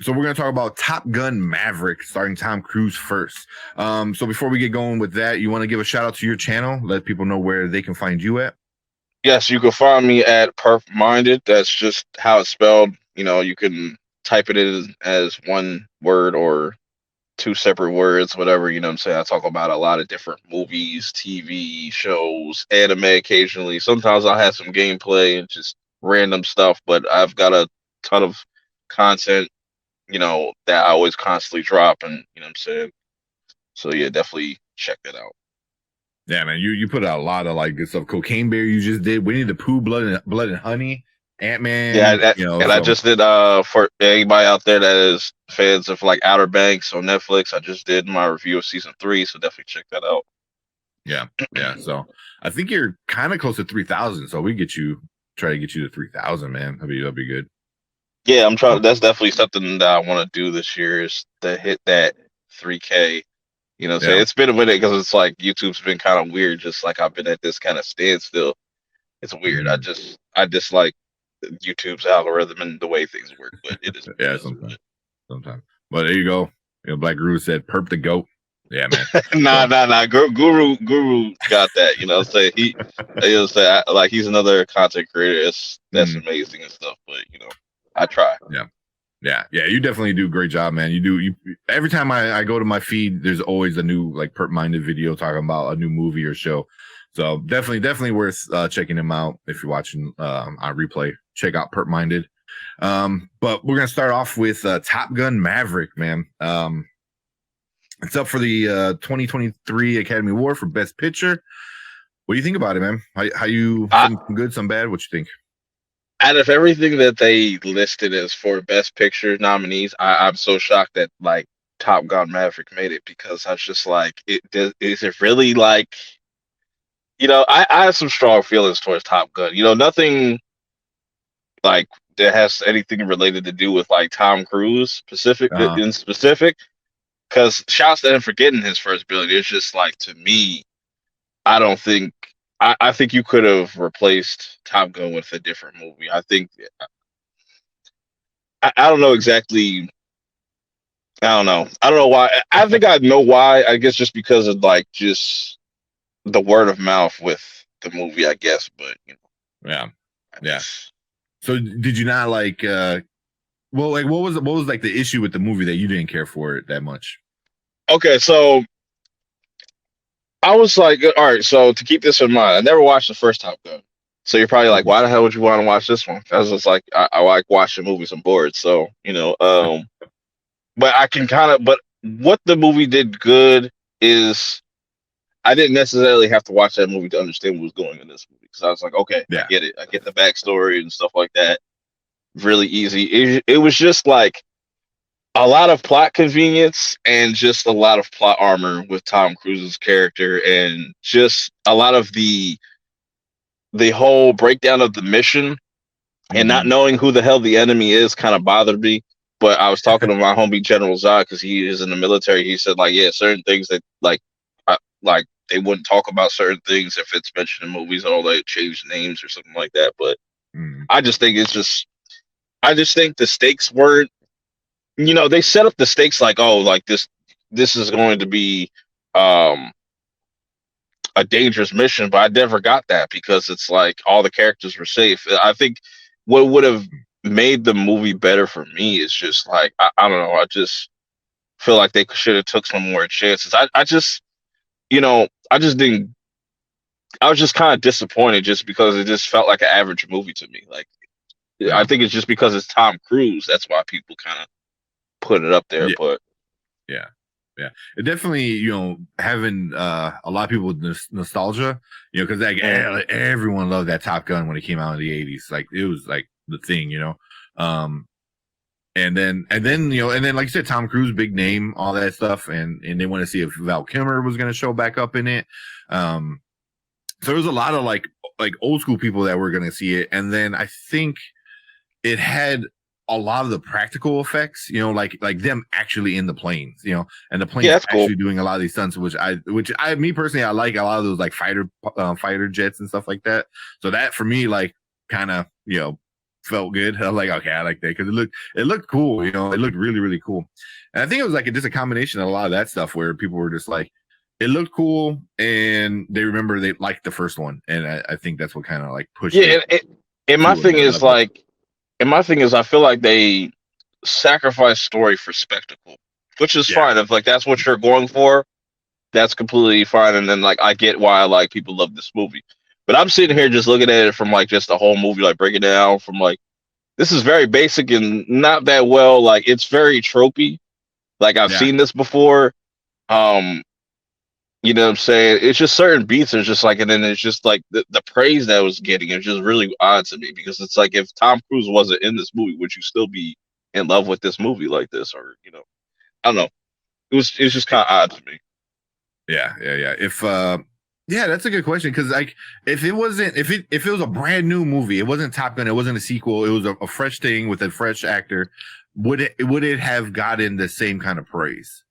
So we're going to talk about Top Gun Maverick, starring Tom Cruise first. So before we get going with that, you want to give a shout out to your channel, let people know where they can find you at. Yes, you can find me at Perf Minded. That's just how it's spelled. You can type it in as one word or two separate words, whatever. You know what I'm saying? I talk about a lot of different movies, TV shows, anime occasionally. Sometimes I'll have some gameplay and just random stuff, but I've got a ton of content, that I always constantly drop. And, you know what I'm saying? So, yeah, definitely check that out. Yeah, man, you put out a lot of like good stuff. Cocaine Bear, you just did. Winnie the Pooh, Blood and Honey, Yeah, Ant-Man. and I So just did for anybody out there that is fans of like Outer Banks on Netflix. I just did my review of season 3, so definitely check that out. yeah. So I think you're kind of close to 3,000. So we try to get you to 3,000, man. That'd be good. Yeah, I'm trying. So, That's definitely something that I want to do this year is to hit that 3K. So yeah. it's been a minute because it's like YouTube's been kind of weird. Just like I've been at this kind of standstill. It's weird. Mhm. I dislike YouTube's algorithm and the way things work, but it is Yeah, sometimes. But there you go. Black Guru said, "Perp the goat." Yeah, man. Nah, So, nah, nah. Guru got that. Say he'll say like he's another content creator. That's mm, amazing and stuff. But I try. yeah. You definitely do a great job, man. You every time I go to my feed, there's always a new like perp minded video talking about a new movie or show. So definitely worth checking him out if you're watching on replay. Check out Perp Minded. But we're gonna start off with Top Gun Maverick, man. It's up for the 2023 Academy Award for Best Picture. What do you think about it, man? How you I, some good, some bad? What you think? Out of everything that they listed as for Best Picture nominees, I'm so shocked that like Top Gun Maverick made it because I was just like, is it really like I have some strong feelings towards Top Gun. Nothing like that has anything related to do with like Tom Cruise Uh, specific. Because shouts to him for getting his first billion. It's just like to me, I don't think I think you could have replaced Top Gun with a different movie. I think I don't know exactly. I don't know. I don't know why. I think I know why. I guess just because of like just the word of mouth with the movie. I guess, but yeah, I yeah. just So did you not like? Well, like what was like the issue with the movie that you didn't care for it that much? okay. So I was like, all right. So to keep this in mind, I never watched the first Top Gun. So you're probably like, Okay. why the hell would you want to watch this one? I was just like, I like watching movies. I'm bored. So but I can but what the movie did good is I didn't necessarily have to watch that movie to understand what was going in this movie because I was like, okay, I Yeah. get it. I get the backstory and stuff like that. Really easy. It was just like a lot of plot convenience and just a lot of plot armor with Tom Cruise's character and just a lot of the whole breakdown of the mission and not Mm-hmm. knowing who the hell the enemy is kind of bothered me. But I was talking to my homie General Zod because he is in the military. He said like, yeah, certain things that like they wouldn't talk about certain things if it's mentioned in movies or they change names or something like that. But Mm-hmm. I just think I just think the stakes weren't. They set up the stakes like, oh, like this is going to be um a dangerous mission, but I never got that because it's like all the characters were safe. I think what would have made the movie better for me is just like I don't know. I just feel like they should have took some more chances. I just didn't. I was just kind of disappointed just because it just felt like an average movie to me. Like I Yeah. think it's just because it's Tom Cruise. That's why people kind of put it up there. Yeah. But Yeah. Yeah. It definitely, having a lot of people with nostalgia, because like mm, everyone loved that Top Gun when it came out in the 80s. Like it was like the thing. Um, and then like you said, Tom Cruise, big name, all that stuff, and they want to see if Val Kilmer was going to show back up in it. Um, so there was a lot of like old school people that were going to see it, and then I think it had a lot of the practical effects, like them actually in the planes, and the yeah, planes that's cool. actually doing a lot of these stunts, me personally, I like a lot of those like fighter jets and stuff like that. So that for me, like kind of, felt good. I was like, okay, I like that because it looked cool. You know, it looked really really cool. And I think it was like just a combination of a lot of that stuff where people were just like, it looked cool, and they remember they liked the first one, and I think that's what kind of like pushed Yeah, it and my to thing another is level. like, and my thing is, I feel like they sacrifice story for spectacle, which is Yeah, fine. If like that's what you're going for, that's completely fine. And then like I get why like people love this movie, but I'm sitting here just looking at it from like just the whole movie, like breaking it down from like this is very basic and not that well. Like it's very tropey. Like I've yeah, seen this before. Um, you know what I'm saying? It's just certain beats are just like, and then it's just like the praise that I was getting is just really odd to me because it's like if Tom Cruise wasn't in this movie, would you still be in love with this movie like this? Or, you know, I don't know. It's just kind of odd to me. yeah. Yeah, that's a good question because like if it was a brand new movie, it wasn't Top Gun, it wasn't a sequel, it was a fresh thing with a fresh actor, would it have gotten the same kind of praise?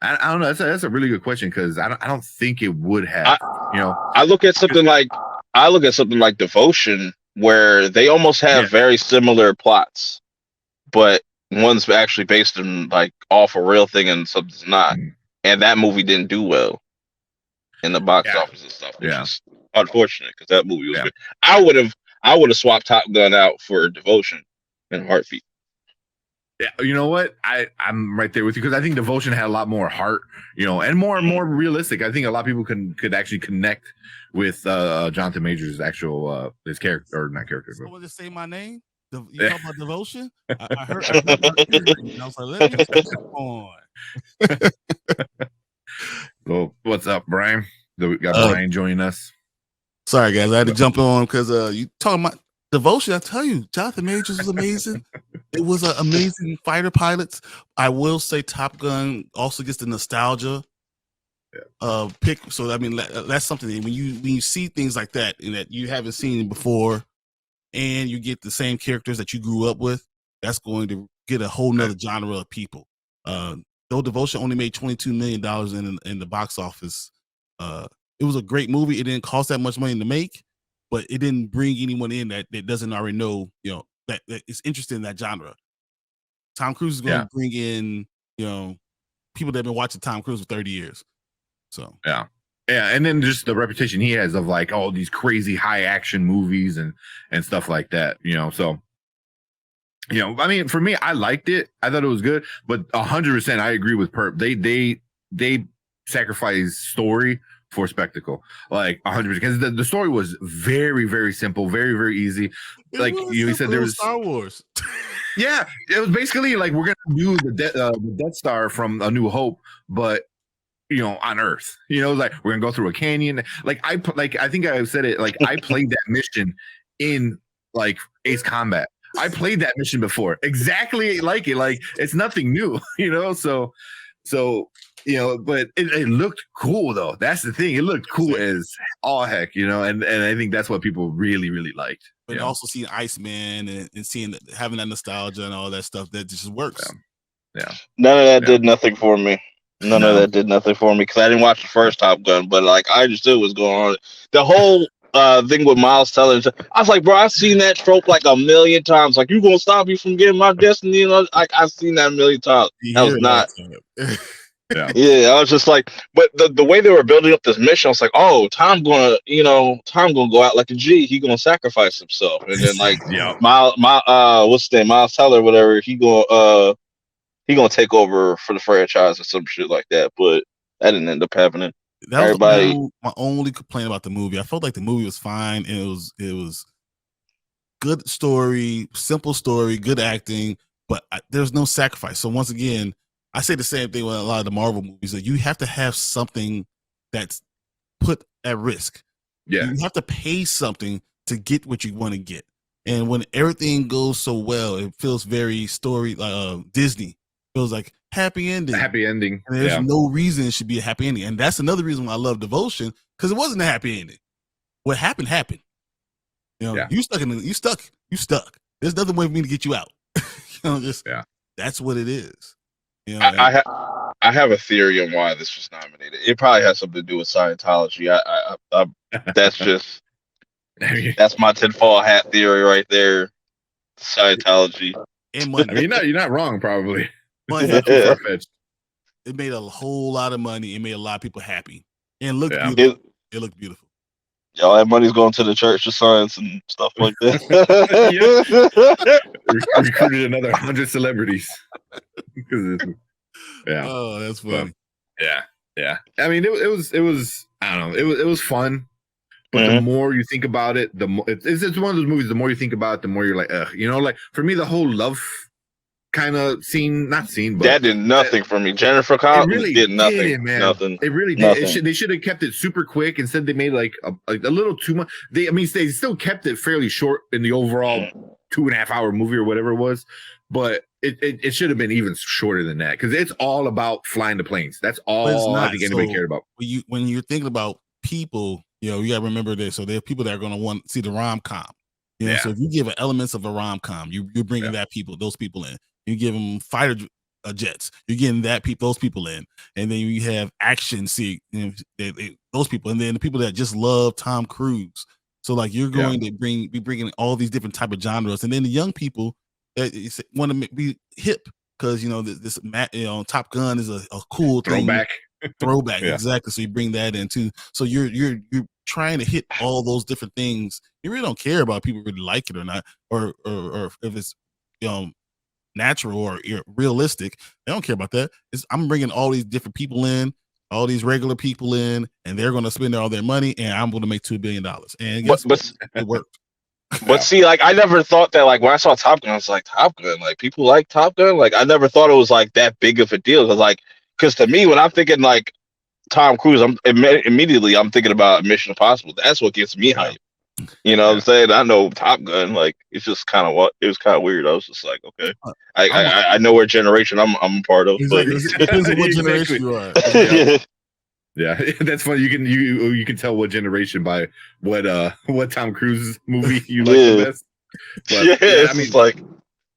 I don't know. That's a really good question because I don't think it would I have. You know, I look at something like Devotion, where they almost yeah, have very similar plots, but one's actually based in like off a real thing and something's not. And that movie didn't do well in the box yeah, office and stuff, which yeah, is unfortunate because that movie was yeah. good. I would have swapped Top Gun out for Devotion and Heartbeat. Yeah, you know what? I'm right there with you because I think Devotion had a lot more heart, you know, and more realistic. I think a lot of people could actually connect with Jonathan Majors' actual his character or not character, but Someone just say my name. You yeah. talk about devotion. I heard Heartbeat, and I was like, let me jump on. Well, what's up, Brian? We got Uh, Brian joining us. Sorry, guys, I had to jump on because you talking about devotion. I tell you, Jonathan Majors was amazing. It was an amazing fighter pilots. I will say Top Gun also gets the nostalgia pick. So I mean, that's something that when you see things like that and that you haven't seen before, and you get the same characters that you grew up with, that's going to get a whole nother genre of people. Though Devotion only made $22 million in the box office, it was a great movie. It didn't cost that much money to make, but it didn't bring anyone in that doesn't already know, you know, that is interested in that genre. Tom Cruise is going to bring in, you know, people that have been watching Tom Cruise for 30 years. So yeah, and then just the reputation he has of like all these crazy high action movies and stuff like that, you know. So, you know, I mean, for me, I liked it. I thought it was good, but 100%, I agree with Perp. They sacrifice story for spectacle, like 100%, because the story was very very simple, very very easy. Like you said, there was Star Wars. yeah, it was basically like we're gonna do the Death Star from A New Hope, but you know, on Earth. You know, like we're gonna go through a canyon. Like I think I said it. Like I played that mission in like Ace Combat. I played that mission before, exactly like it. Like it's nothing new, you know. So you know, but it looked cool though. That's the thing. It looked cool as all heck, you know. And I think that's what people really really liked. But also seeing Iceman and seeing having that nostalgia and all that stuff that just works. Yeah. None of that did nothing for me. None of that did nothing for me because I didn't watch the first Top Gun, but like I understood what's going on. The whole thing with Miles Teller, I was like, bro, I've seen that trope like a million times. Like, you gonna stop me from getting my destiny? You know, like I've seen that a million times. That was not. Yeah, I was just like, but the way they were building up this mission, I was like, oh, Tom gonna go out like a G. He gonna sacrifice himself, and then like, what's his name, Miles Teller, whatever. He gonna take over for the franchise or some shit like that. But that didn't end up happening. That was my only complaint about the movie. I felt like the movie was fine, and it was good story, simple story, good acting, but there's no sacrifice. So once again, I say the same thing with a lot of the Marvel movies, that you have to have something that's put at risk. Yeah. You have to pay something to get what you want to get. And when everything goes so well, it feels very story Disney. Feels like happy ending. Happy ending. And there's no reason it should be a happy ending. And that's another reason why I love Devotion, because it wasn't a happy ending. What happened happened. You know, you stuck. There's nothing way for me to get you out. You know, just that's what it is. You know, I have a theory on why this was nominated. It probably has something to do with Scientology. That's just that's my tinfoil hat theory right there. Scientology. and money. I mean, you're not wrong, probably. Money. It's not too far fetched. It made a whole lot of money. It made a lot of people happy and looked Yeah. beautiful. It looked beautiful. All that money's going to the Church of Science and stuff like that. Recruited another 100 celebrities. Yeah. Oh, that's funny. Yeah. I mean, it was. I don't know. It was fun. But the more you think about it, the more it's one of those movies. The more you think about it, the more you're like, ugh. You know, like for me, the whole love kind of not scene, but that did nothing for me. Jennifer Connelly really did nothing. did, man. Nothing. It really did. They should have kept it super quick. Instead, they made like a little too much. They still kept it fairly short in the overall 2.5 hour movie or whatever it was. But it should have been even shorter than that because it's all about flying the planes. That's all I think anybody cared about. When you're thinking about people, you know, you gotta remember this. So there are people that are gonna want to see the rom-com. You know, so if you give elements of a rom-com, you're bringing those people in. You give them fighter jets. You're getting those people in, and then you have action. See, those people, and then the people that just love Tom Cruise. So like you're going to be bringing all these different type of genres, and then the young people that want to be hip because you know this Top Gun is a cool throwback. Exactly. So you bring that in too. So you're trying to hit all those different things. You really don't care about if people really like it or not, or if it's natural or realistic. They don't care about that. I'm bringing all these different people in, all these regular people in, and they're going to spend all their money, and I'm going to make $2 billion. And guess it worked. But see, like I never thought that. Like when I saw Top Gun, I was like, Top Gun. Like people like Top Gun. Like I never thought it was like that big of a deal. Because to me, when I'm thinking like Tom Cruise, I'm immediately thinking about Mission Impossible. That's what gets me hyped. You know what I'm saying? I know Top Gun. Like it's just kind of it was kind of weird. I was just like, okay, I know what generation I'm a part of. Exactly. But it depends on what generation you are. Yeah, that's funny. You can tell what generation by what Tom Cruise movie you like the best. But, I mean,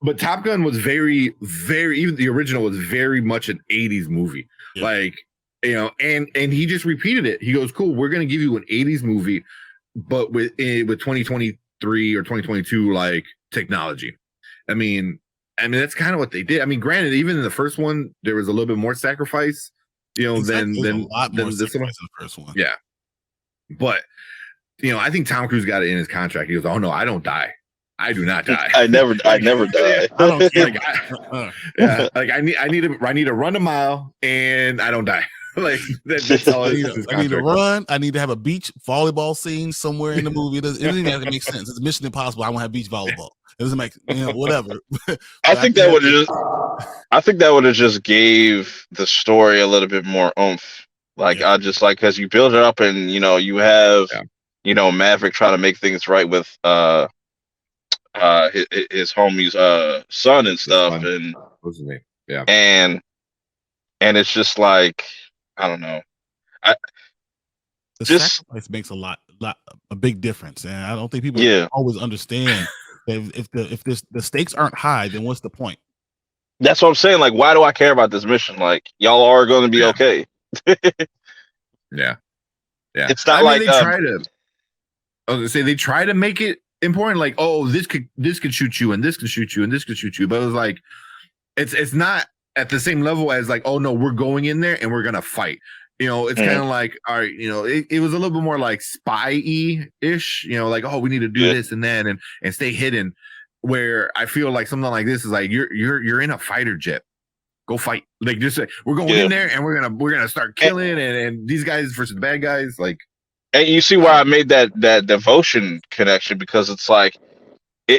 but Top Gun was very, very. Even the original was very much an '80s movie. Yeah. Like you know, and he just repeated it. He goes, "Cool, we're gonna give you an '80s movie, but with 2023 or 2022 like technology." I mean that's kind of what they did. I mean, granted, even in the first one, there was a little bit more sacrifice. You know, than a lot more than the first one. Yeah, but you know, I think Tom Cruise got it in his contract. He goes, "Oh no, I don't die. I do not die. I never die. I don't care. Like I need to run a mile and I don't die." Like that's all it is. I need to run. I need to have a beach volleyball scene somewhere in the movie. It doesn't have to make sense. It's Mission Impossible. I want to have beach volleyball. It doesn't make whatever. I think that would have just gave the story a little bit more oomph. Like I just like because you build it up and you know you have Maverick trying to make things right with his homie's son and stuff and and it's just like I don't know. The sacrifice makes a big difference, and I don't think people always understand that if the stakes aren't high, then what's the point? That's what I'm saying. Like, why do I care about this mission? Like, y'all are going to be okay. Yeah. It's not like they try to make it important. Like, oh, this could shoot you, and this could shoot you, and this could shoot you. But it was like, it's not at the same level as like, oh no, we're going in there and we're gonna fight. You know, it's kind of like, all right, you know, it was a little bit more like spy-y-ish, you know, like, oh, we need to do this and that and stay hidden. Where I feel like something like this is like you're in a fighter jet. Go fight. Like just we're going in there and we're gonna start killing and these guys versus the bad guys. Like, and you see why I made that devotion connection because it's like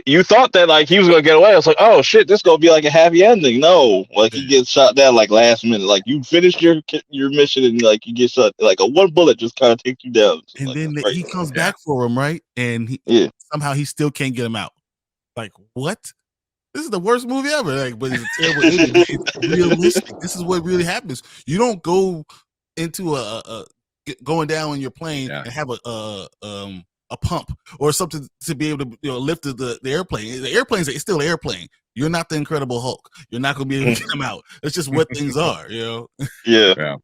you thought that like he was gonna get away. I was like, oh shit, this gonna be like a happy ending. No, like he gets shot down like last minute. Like you finished your mission and like you get shot. Like a one bullet just kind of takes you down. And like, then he comes back for him, right? And somehow he still can't get him out. Like what? This is the worst movie ever. Like, but it's a terrible ending. It's realistic. This is what really happens. You don't go into going down in your plane and have a pump or something to be able to lift the airplane. The airplane's still an airplane. You're not the Incredible Hulk. You're not going to be able to get them out. It's just what things are, Yeah.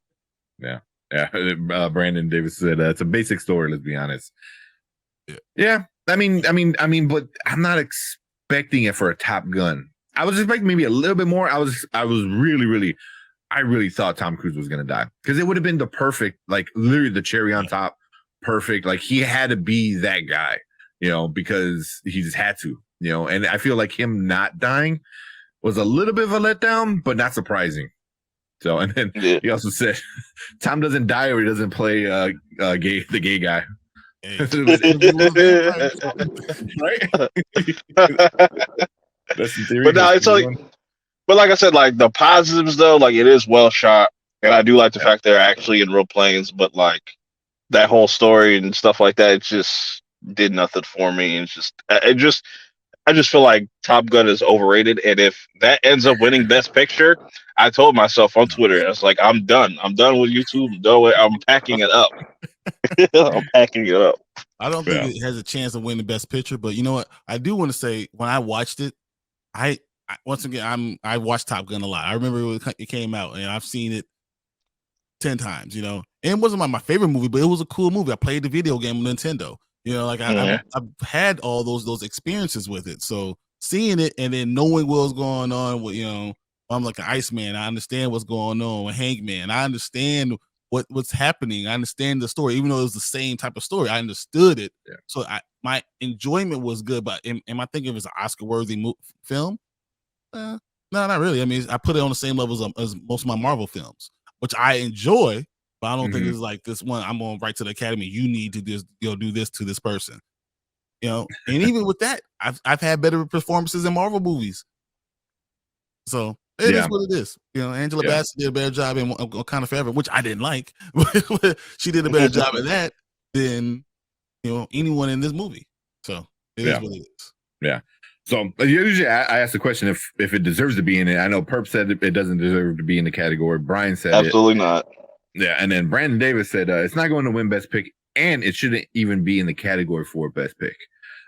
Brandon Davis said it's a basic story. Let's be honest. Yeah. I mean, but I'm not. expecting it for a Top Gun. I was expecting maybe a little bit more. I really thought Tom Cruise was gonna die because it would have been the perfect, like literally the cherry on top, perfect. Like he had to be that guy, because he just had to, And I feel like him not dying was a little bit of a letdown, but not surprising. So, and then he also said, Tom doesn't die or he doesn't play the gay guy. Hey. Right? That's the theory. But no, it's like, but like I said, like the positives though, like it is well shot, and I do like the fact they're actually in real planes. But like that whole story and stuff like that, it just did nothing for me. And I just feel like Top Gun is overrated. And if that ends up winning Best Picture, I told myself on Twitter, I was like, I'm done. I'm done with YouTube. I'm packing it up. I'm packing it up. I don't think it has a chance of winning Best Picture, but you know what? I do want to say when I watched it, I once again I watched Top Gun a lot. I remember when it came out, and I've seen it 10 times. And it wasn't my favorite movie, but it was a cool movie. I played the video game on Nintendo. I've had all those experiences with it. So seeing it and then knowing what was going on with I'm like an Iceman. I understand what's going on with Hangman. I understand what's happening. I understand the story, even though it was the same type of story. I understood it. Yeah. So my enjoyment was good. But am I thinking it was an Oscar-worthy film? No, not really. I mean, I put it on the same level as most of my Marvel films, which I enjoy. But I don't think it's like this one. I'm going right to the Academy. You need to do this to this person. And even with that, I've had better performances in Marvel movies. So it is what it is. Angela Bassett did a better job in Wakanda Forever, which I didn't like. She did a better job at that than anyone in this movie. So it is what it is. Yeah. So usually I ask the question if it deserves to be in it. I know Perp said it doesn't deserve to be in the category. Brian said absolutely not. Yeah, and then Brandon Davis said it's not going to win Best Pick, and it shouldn't even be in the category for Best Pick.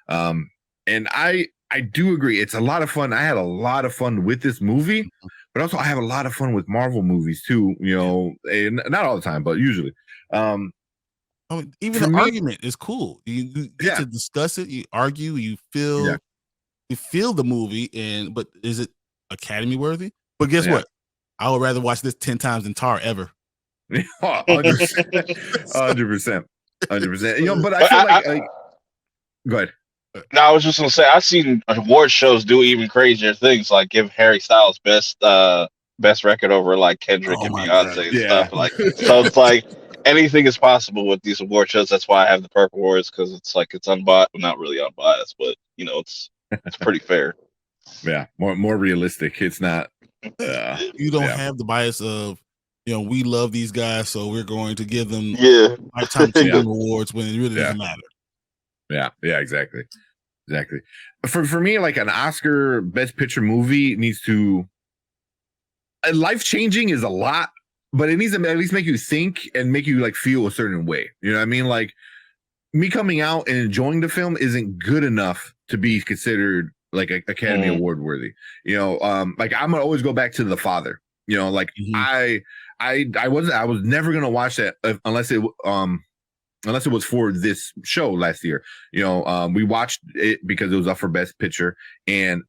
And I do agree. It's a lot of fun. I had a lot of fun with this movie, but also I have a lot of fun with Marvel movies too. And not all the time, but usually. Even the argument is cool. You get to discuss it. You argue. You feel. You feel the movie, but is it Academy worthy? But guess what? I would rather watch this 10 times than Tar ever. 100%. But I feel like go ahead. No, I was just gonna say I've seen award shows do even crazier things, like give Harry Styles best record over like Kendrick and Beyonce and stuff. Like, so it's like anything is possible with these award shows. That's why I have the Perk Awards, because it's like it's unbiased, not really unbiased, but it's pretty fair. Yeah, more realistic. It's not. You don't have the bias of we love these guys, so we're going to give them lifetime achievement awards when it really doesn't matter. Yeah, exactly. For me, like an Oscar Best Picture movie needs to life changing is a lot, but it needs to at least make you think and make you like feel a certain way. You know what I mean? Like me coming out and enjoying the film isn't good enough to be considered like Academy Award worthy. Like I'm gonna always go back to The Father. Like I was never gonna watch that unless it was for this show last year. We watched it because it was up for Best Picture, and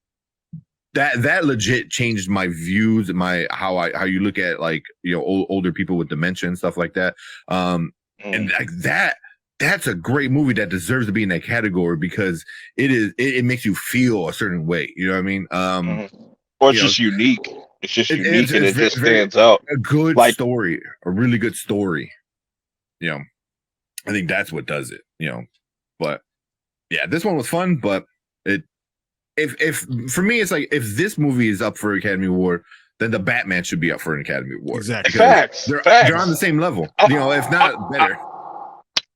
that legit changed my views, how you look at like older people with dementia and stuff like that. And like that's a great movie that deserves to be in that category because it makes you feel a certain way. You know what I mean? Or it's just unique. It's just unique, and it just stands out. A good story, a really good story. I think that's what does it. But yeah, this one was fun. But if for me, it's like if this movie is up for Academy Award, then the Batman should be up for an Academy Award. Exactly. Facts. They're on the same level. If not better.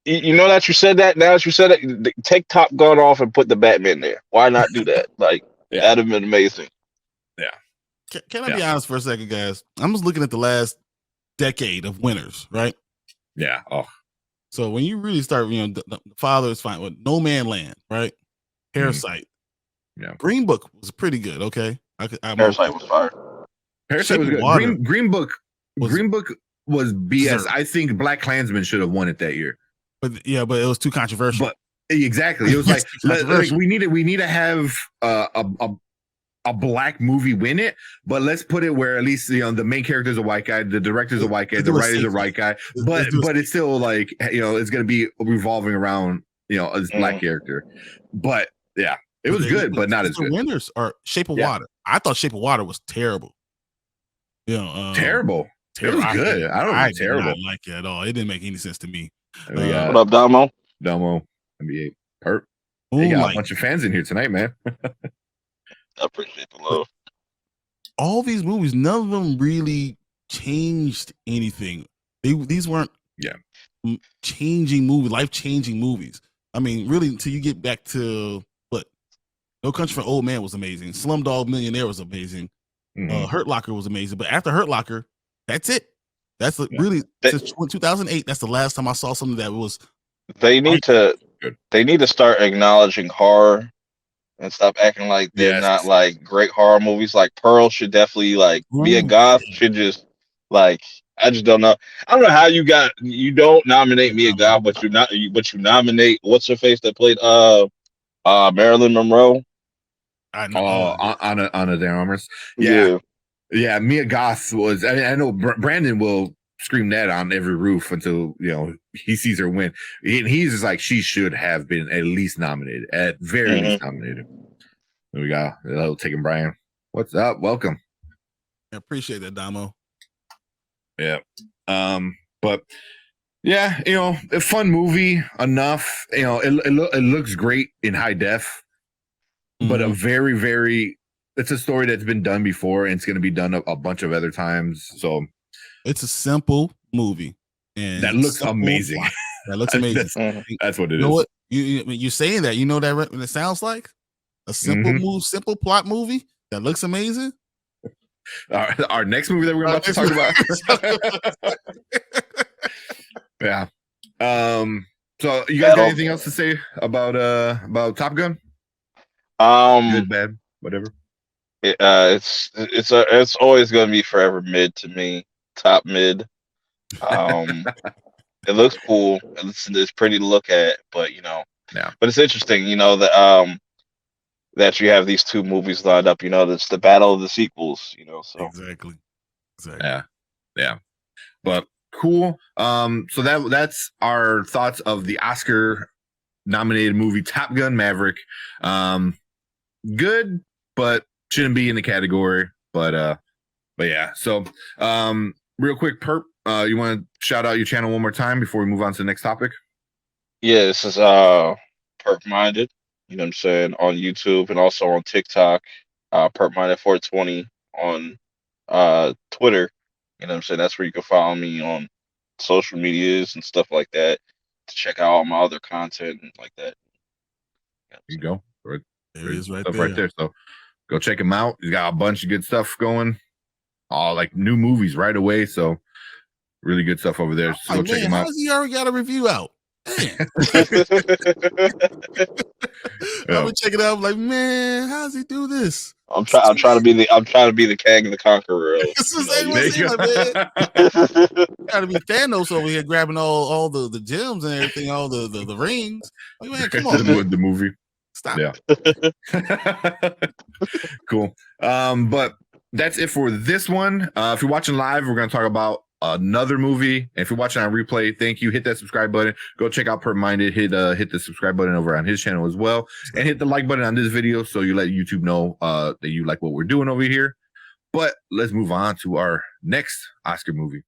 That you said that. Now that you said it, take Top Gun off and put the Batman there. Why not do that? Like that'd have been amazing. Yeah. Can I be honest for a second, guys? I'm just looking at the last decade of winners, right? Yeah. Oh. So when you really start, the Father is fine with No Man Land, right? Parasite. Yeah. Green Book was pretty good. Okay. Parasite was fire. Parasite was good. Green Book was BS. I think Black Klansman should have won it that year. But it was too controversial. Exactly. It was like, It's controversial. we need to have a black movie win it, but let's put it where at least the main character is a white guy, the director's a white guy, the writer's a white guy, but it's still like it's gonna be revolving around a black character. But yeah, it was good, but not as good. Winners are Shape of Water. I thought Shape of Water was terrible. Terrible. It was good. I don't know. Terrible. Did not like it at all. It didn't make any sense to me. What up, Domo? Domo, NBA, Perp. You got a bunch of fans in here tonight, man. I appreciate the love. All these movies, none of them really changed anything. These weren't changing movies, life-changing movies. I mean, really, until you get back to what? No Country for Old Man was amazing. Slumdog Millionaire was amazing. Hurt Locker was amazing. But after Hurt Locker, that's it. That's really since 2008. That's the last time I saw something that was. They need to start acknowledging horror and stop acting like they're not like great horror movies. Like Pearl should definitely Mia Goth should just I just don't know. I don't know how you don't nominate Mia Goth, but you nominate what's her face that played Marilyn Monroe. I know. Anna de Armas. Yeah. Mia Goth was. I know Brandon will scream that on every roof until he sees her win. He's just like, she should have been at least nominated, at very least nominated. There we go. Hello, Taking Brian. What's up? Welcome. I appreciate that, Damo. Yeah. But yeah, a fun movie enough. It looks great in high def, but a very, very. It's a story that's been done before, and it's going to be done a bunch of other times. So. It's a simple movie, and that looks amazing. That looks amazing. That's what it is. You know what? You're saying that. You know that what it sounds like? A simple simple plot movie that looks amazing. Our next movie that we're about to talk about. Yeah. So you guys got anything else to say about Top Gun? Good, bad, whatever. It's always going to be forever mid to me. Top mid. It looks cool. It's pretty to look at, but but it's interesting, that you have these two movies lined up. That's the battle of the sequels. So exactly. Yeah. But cool. So that's our thoughts of the Oscar nominated movie Top Gun Maverick. Good, but shouldn't be in the category. But yeah. So real quick, Perp, you want to shout out your channel one more time before we move on to the next topic? Yeah, this is Perp Minded. You know what I'm saying, on YouTube and also on TikTok. Perp Minded 420 on Twitter. You know what I'm saying? That's where you can follow me on social medias and stuff like that to check out all my other content and like that. There you go. Right. There it is right there. So go check him out. He's got a bunch of good stuff going. All like new movies right away. So really good stuff over there. So go check him out. How's he already got a review out? I've been checking it out. I'm like, man, how does he do this? I'm trying to be the Kang the Conqueror. Gotta be Thanos over here grabbing all the gems and everything, all the rings. Like, man, come on, man. The movie. Stop. Yeah. Cool. But that's it for this one. If you're watching live, we're gonna talk about another movie. And if you're watching on replay, thank you. Hit that subscribe button. Go check out Perp Minded. Hit the subscribe button over on his channel as well, and hit the like button on this video so you let YouTube know that you like what we're doing over here. But let's move on to our next Oscar movie.